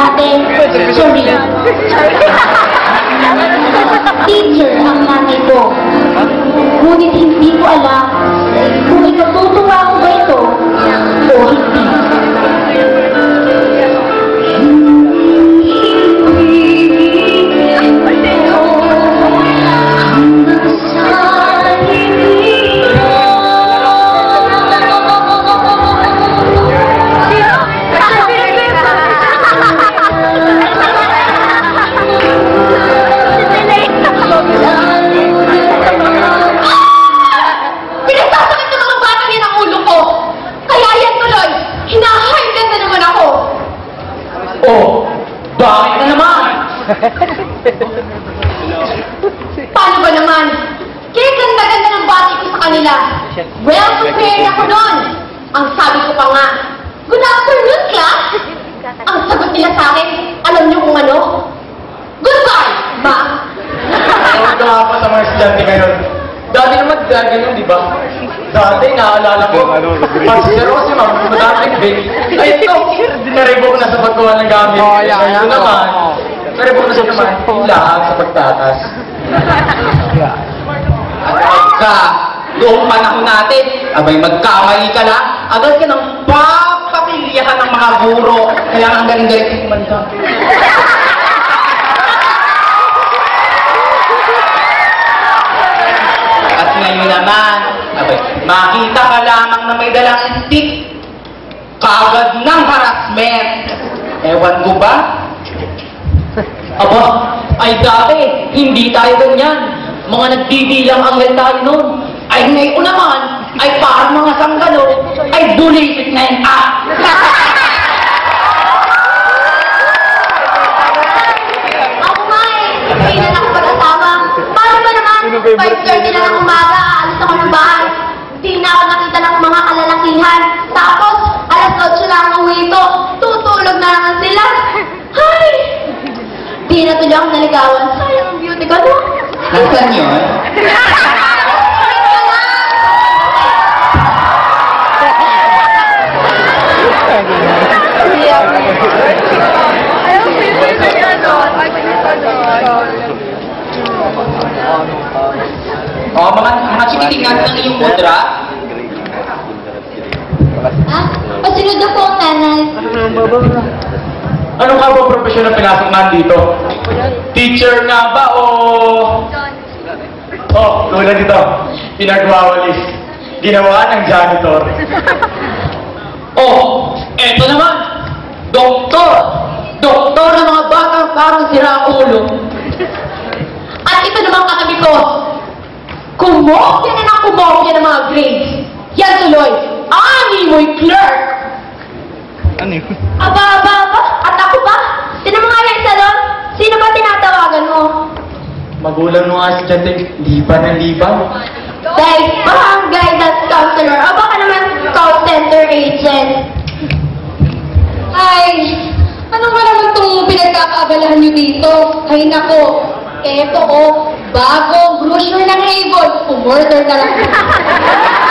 Ate, sorry. Teacher ang nanay ko. Ngunit hindi ko alam kung ikatutuwa ko ba ito o hindi. Oh, bakit na naman? Paano ba naman? Kaya ganda-ganda ng bati ko sa kanila. Well prepared ako nun. Ang sabi ko pa nga, good afternoon, class. Ang sagot nila sa akin, alam niyo kung ano? Goodbye, ma. Ang dapat ang mga estudyante ngayon. Dati naman ganyan, di ba? Dati, naaalala ko. Pag-sir ko si ma'am, madating big. Ay, ito, naribok na sa pagkuha ng gamit. Ito naman, naribok na siya naman, lahat sa pagtatas. Ka, noong panahon natin, abay magkamali ka na, agad ka ng papapilihan ng mga guro. Kaya ang galing-galing kumanta. At ngayon naman, abay, makita ka lamang na may dalang stick, kagad ng harassment. Ewan ko ba? Aba, ay dati, hindi tayo ganyan. Mga nagdidilang anghel tayo noon. Ay ngayon naman, ay parang mga sanggalo, ay bulisit na yun. Ako nga eh, kailan ako pag-asawa. Paano ba naman? 5:30 na ng umaga, aalis ako ng bahay. Hindi na ako nakita ng mga kalalakihan. Tapos, alas 8 na ang uwi ito. Tutulog na naman sila. Hay! Di na tuloy akong naligawan. Sayang ang beauty ko, no? Nasaan yun? Oh, mga chikitingan ng iyong mudra. Ah, pasunod na po ang nanay. Ano ka ba profesyon na pinasok man dito? Teacher nga ba o... Oh, tulad dito. Pinagwawalis. Ginawa ng janitor. Oh, eto naman. Doktor. Doktor ng mga batang parang sira ulo. At ito naman katabi ko. Kumopya na ng kumopya ng mga grades. Yan tuloy. Ani mo'y clerk. Aba. At ako pa? Sino mga yan sa doon? Sino ba tinatawagan mo? Magulang mo nga estudyante, liban na liban. Guys, baka ang guidance counselor o baka naman call center agent. Ay, ano ba naman itong pinagkakaabalahan nyo dito? Ay nako, eto bagong brochure ng Avon, umorder na lang.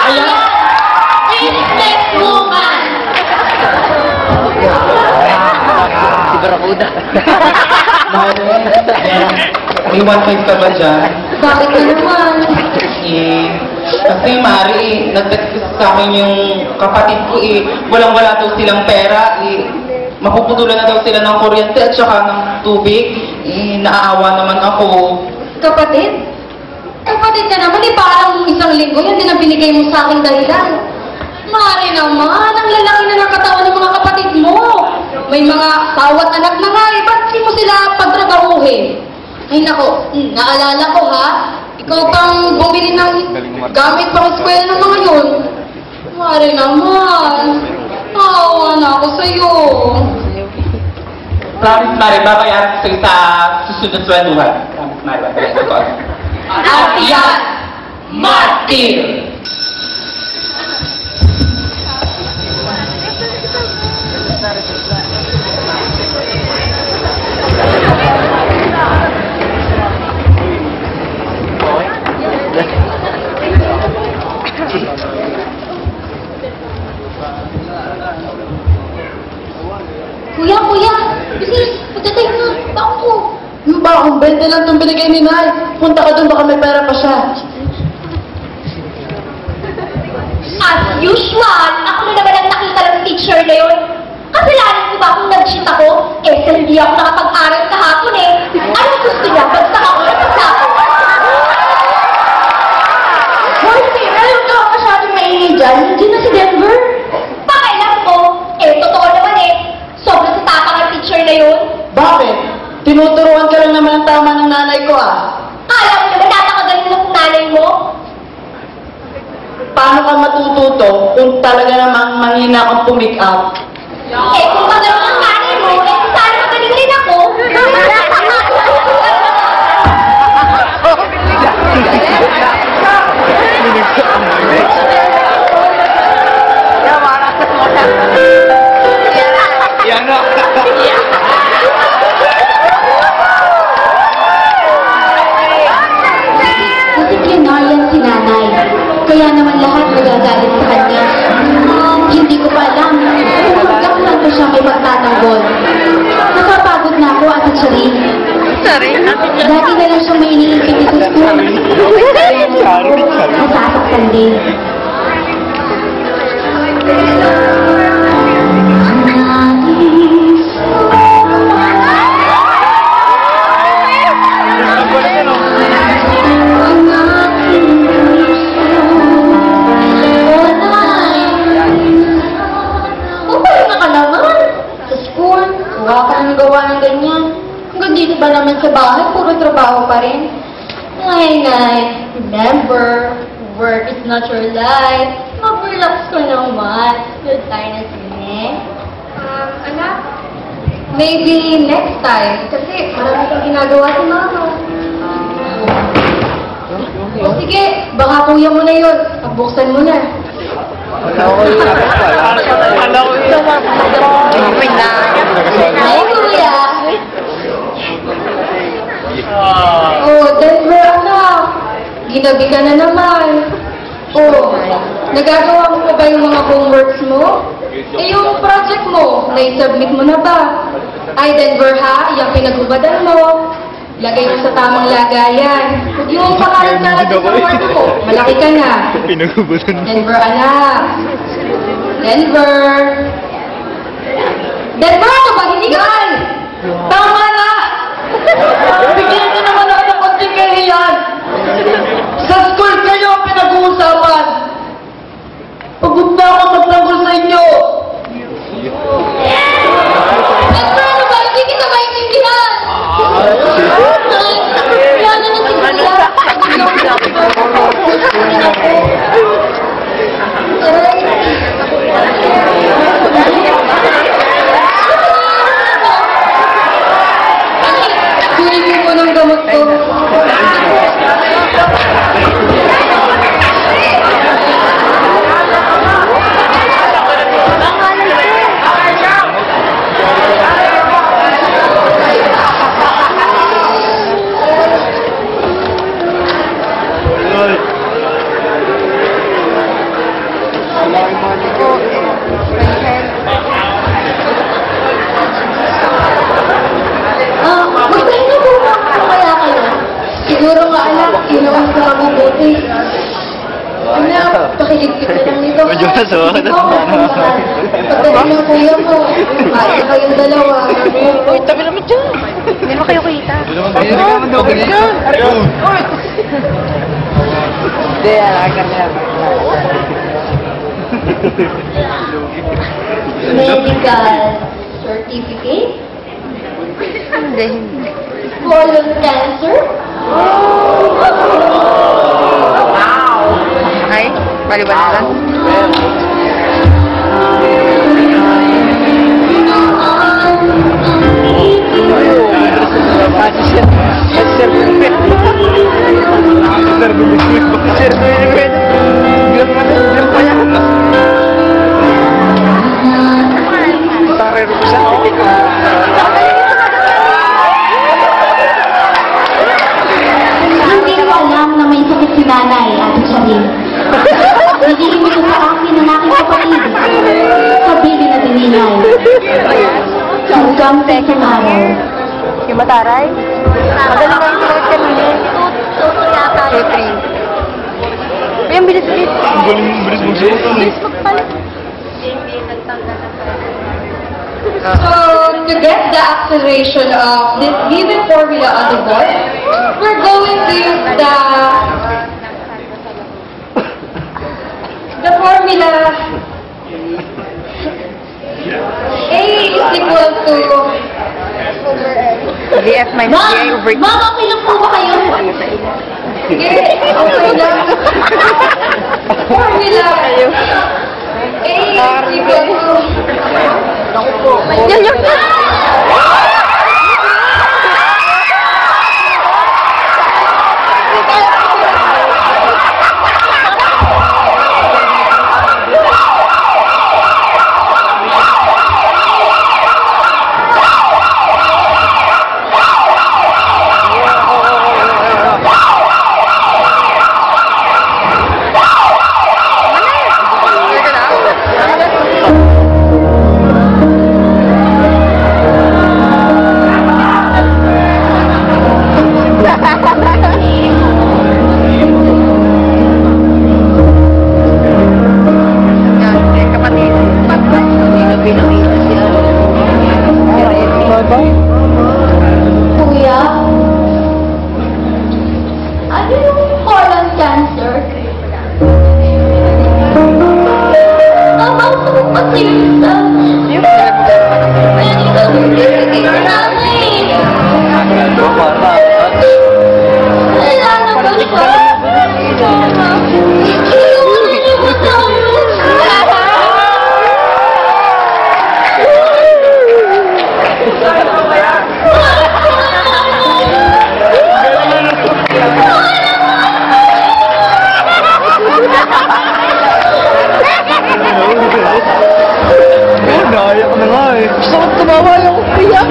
Ayan, business woman. Si Barakuda. May 1.5 ka ba dyan? Bakit na naman? Kasi Mari, nag-text sa akin yung kapatid ko walang-wala daw silang pera mapuputulan na daw sila ng kuryente at saka ng tubig. Naaawa naman ako. Kapatid? Kapatid ka naman, parang isang linggo yan din ang binigay mo sa akin dahilan. Mari naman, ang lalaki na ng katawan ng mga kapatid mo. May mga tawat anak na nga ba't di mo sila pagtrabahuhin? Ay nako, naalala ko ha, ikaw pang bumili ng gamit pang eskwela ng mga yun. Mari naman, naawa na ako sa'yo. Promise Mari, babayaran ko sa susunod swenduhan. Promise Mari, babayaran ko. At yan, Martir! Kuya, kuya, 20 lang itong binigay ni Nay. Punta ka doon, baka may pera pa siya. As usual, ako na naman ang nakita ng teacher na yun. Kasalanan ko ba kung nag-cheat ako? Eh, sa hindi ako nakapag-aral kahapon eh. Anong gusto niya? Bagsak ako na pagsako. Hoy, Tira, yung ka masyadong maingay dyan. Hindi na si Denver. Pakialam ko. Eh, totoo naman eh. Sobrang sa tapang ang teacher na yun. Bakit? Tinuturuan ka lang naman ang tama ng nanay ko ah. Alam mo naman napakagaling ng nanay mo. Paano ka matututo kung talaga namang mahina kang pumick up? Eh, kung magaling ang nanay mo, eh, sana magaling rin ako. Yan na. Disiplinaryan si nanay. Kaya naman lahat magagalit sa kanya. Hindi ko pa alam kung hanggang saan ko siya may magtatanggol. Nakapagod na ako, Ate Charin. Dati na lang siyang may iniintindi sa school. Nasasaktan din. Dito ba naman sa bahay, puro trabaho pa rin? Ngay, remember, work is not your life. Mag-relax ka naman. Good tayo na sine. Anak, maybe next time. Kasi marami kang ginagawa si mama. O sige, baka kuya mo na yun. Pagbuksan mo na. Ay, kuya. Oh, Denver, anak. Ginabi ka na naman. Oh, nagagawa mo pa ba yung mga homeworks mo? Eh, yung project mo, na-submit mo na ba? Ay, Denver, ha? Yung pinagubadan mo. Lagay mo sa tamang lagayan. Yung pangalan na natin sa work mo, malaki ka na. Pinagubadan mo. Denver, anak. Denver. Denver, ano ba? Hindi ka ba? Tama na! Bigyan niyo naman ako ng konting kahiyan. Sa school kayo pinag-uusapan. Pagod na ako magtanggol sa inyo. Denver, ano ba? Hindi kita maintindihan. Kaya na natin kunin mo ng gamot ko. Magpahinga po ba? Kaya kayo? Siguro nga anak, ginawa ko mabubuti. Anak, pakiligpit na lang nito. Medyo nasuha. Pagdating ng kuya mo, kaya kayong dalawa. Uy, tabi naman dyan. Hindi mo kayo kita. Hindi naman daw ganyan. Hindi, alakan niya. Medical certificate? Hindi. Colon cancer? Okay, baliban na lang. Hindi ko alam na may sakit si nanay, Ate Charin. Nilihim ito sa akin ng aking kapatid. Sabi na dinilay. Hanggang sa isang araw, Yung Mataray? Magaling na yung sinuot kanina. Tuto yata. Jeffrey. Yung bilis-bilis. Bilis magsuot. Bilis magpalit. So, to get the acceleration of this given formula on the board, we're going to use the formula A is equal to VF minus VA over Ma'am, okay lang po ba kayo? Sige, okay lang. Formula A is equal to Yan, yan. Kuya? Ano yung colon cancer? Nakausa ko kasi yun sa... Kaya ikaw yung bibigay sa namin. Wala na ba siya? Iiwan niyo ba tayo? Naiyak na nga eh. Gusto ko tumawa yung iyak.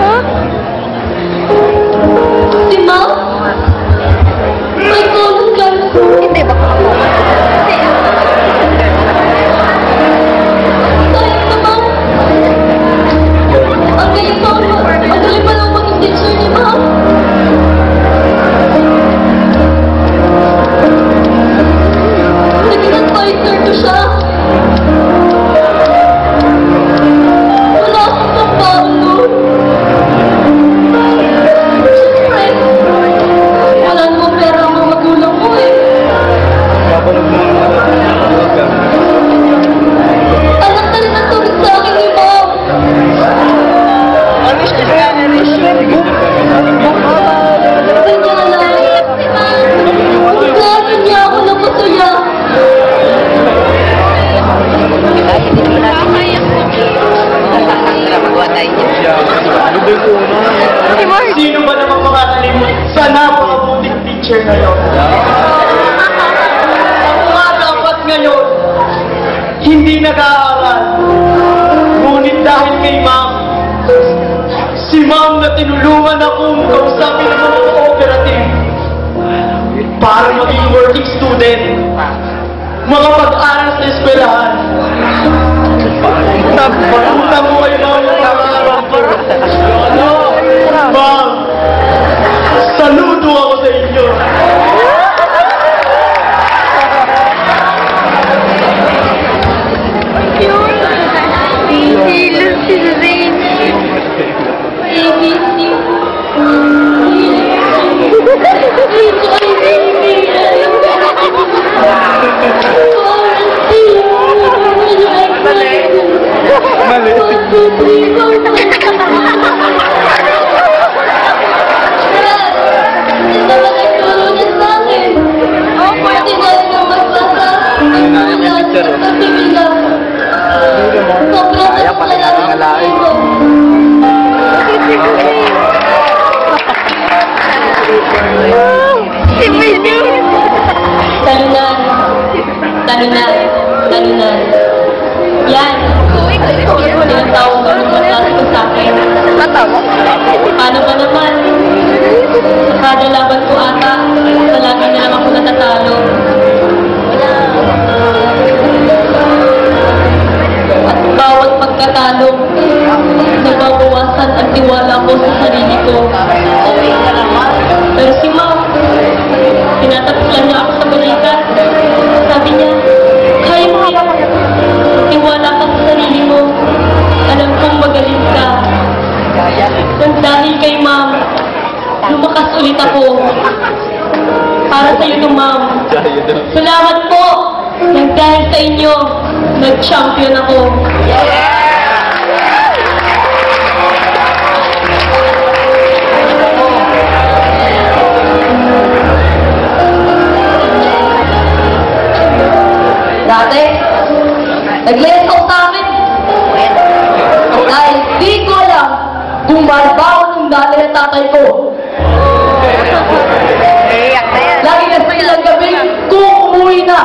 Ha? Si Ma'am? May colon cancer? Hindi ba? Sayang naman. Ang galing pa lang maging teacher ni Ma'am. Naging advisor ko siya. Wala akong pambalo. Siyempre, wala namang pera ang mga magulang mo eh. Kapanood mo Anak na rin ang tubig sa akin ni Ma'am. Kanya lang. Gano'n niya ako napasaya. Sino ba naman makakalimut sa napakabuting teacher na yun? Ako nga dapat ngayon, hindi nag-aaral. Ngunit dahil kay Ma'am, si Ma'am na tinulungan akong kausapin ng mga cooperative para maging working student, makapag-aral sa eskwelahan. Nabuhay na yung pangarap ko. Ma'am, saludo ako sa inyo. Hilot si Zayn. Mali. Kaya pati nga ng alain. Talunan. Talunan. Talunan. Yan. Ilang taong ka nung magsasagot sa akin. Paano ba naman? Sa kada laban ko ata, palagi na lang ako natatalo. pagkatalo. Nababawasan ang tiwala ko sa sarili ko. Pero si Ma'am, tinataplan niya ako sa balikat. Sabi niya, kaya mo yan. Tiwala ka sa sarili mo. Alam kong magaling ka. Nang dahil kay Ma'am, lumakas ulit ako. Para sa iyo to, Ma'am. Salamat po. Nang dahil sa inyo, nag-champion ako. Dati, nag-layas ako sa akin. Dahil di ko alam kung malbaon yung dati ng tatay ko. Lagi na sa ilang gabi, kung umuwi na.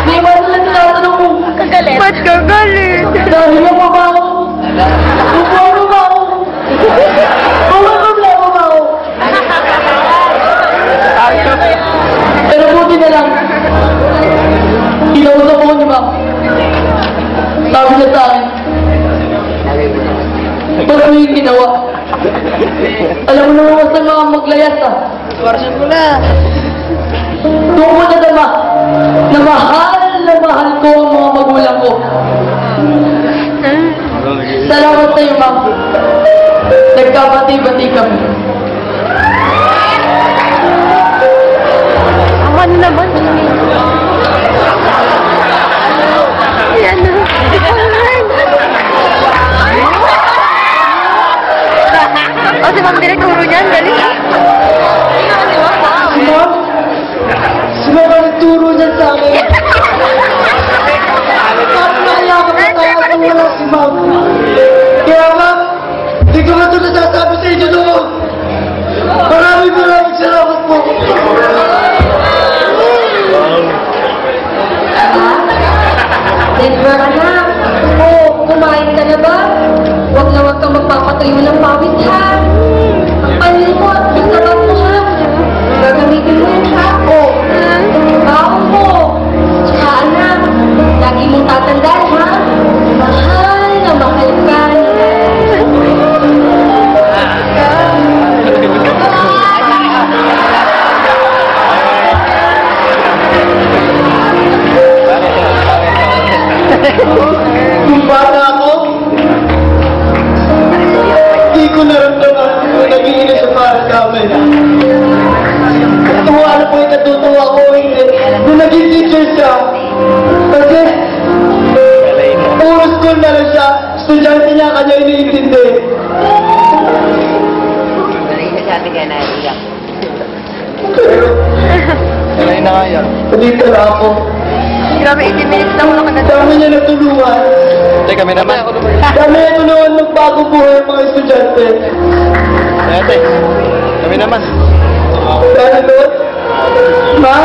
Di ba sila tinatanong ko? Ba't kagalit? Dahil yung mabaho. Mabaho ba ako? May problema ba ako? Pero buti na lang. Kinausap ko ni Ma'am. Sabi niya sa akin, ba't mo yung ginawa? Alam mo naman mas ng mga maglayas ah. Warsan mo na. Doon ko nadama na mahal ko ang mga magulang ko. Salamat sa iyo, Ma'am. Nagkabati-bati kami. Aman naman. Yan na. O, si Ma'am Direk, turo niyan. Galing ah. Ma'am? Sino ba nagturo niyan sa akin? Bakit naiyakan na tayo kung wala si Ma'am? Kaya Ma'am, di ko na ito nasasabi sa inyo doon. Maraming salamat po. Denver, anak. Kumain ka na ba? Huwag na huwag kang magpapatuyo ng pawis, ha? Ang panil mo at masarap mo, ha? Gagamitin mo yung sako. Baon mo. Tsaka, anak, lagi mong tatandaan, ha? Mahal na mahal ka. Kung bata ako, hindi ko naramdaman kung nag-iina siya para sa amin. Kung ano po yung natutuwa ko, kung naging teacher siya. Kasi, puro school na lang siya, estudyante niya kanya iniintindi. Pero, Alay na nga yan. dito na ako. Grabe, 18 minutes na wala ka na. Dami niya natulungan. Teka, kami naman. Dami niya tulungan magbago buhay ang mga estudyante. Ate, kami naman. Dahil doon, Ma,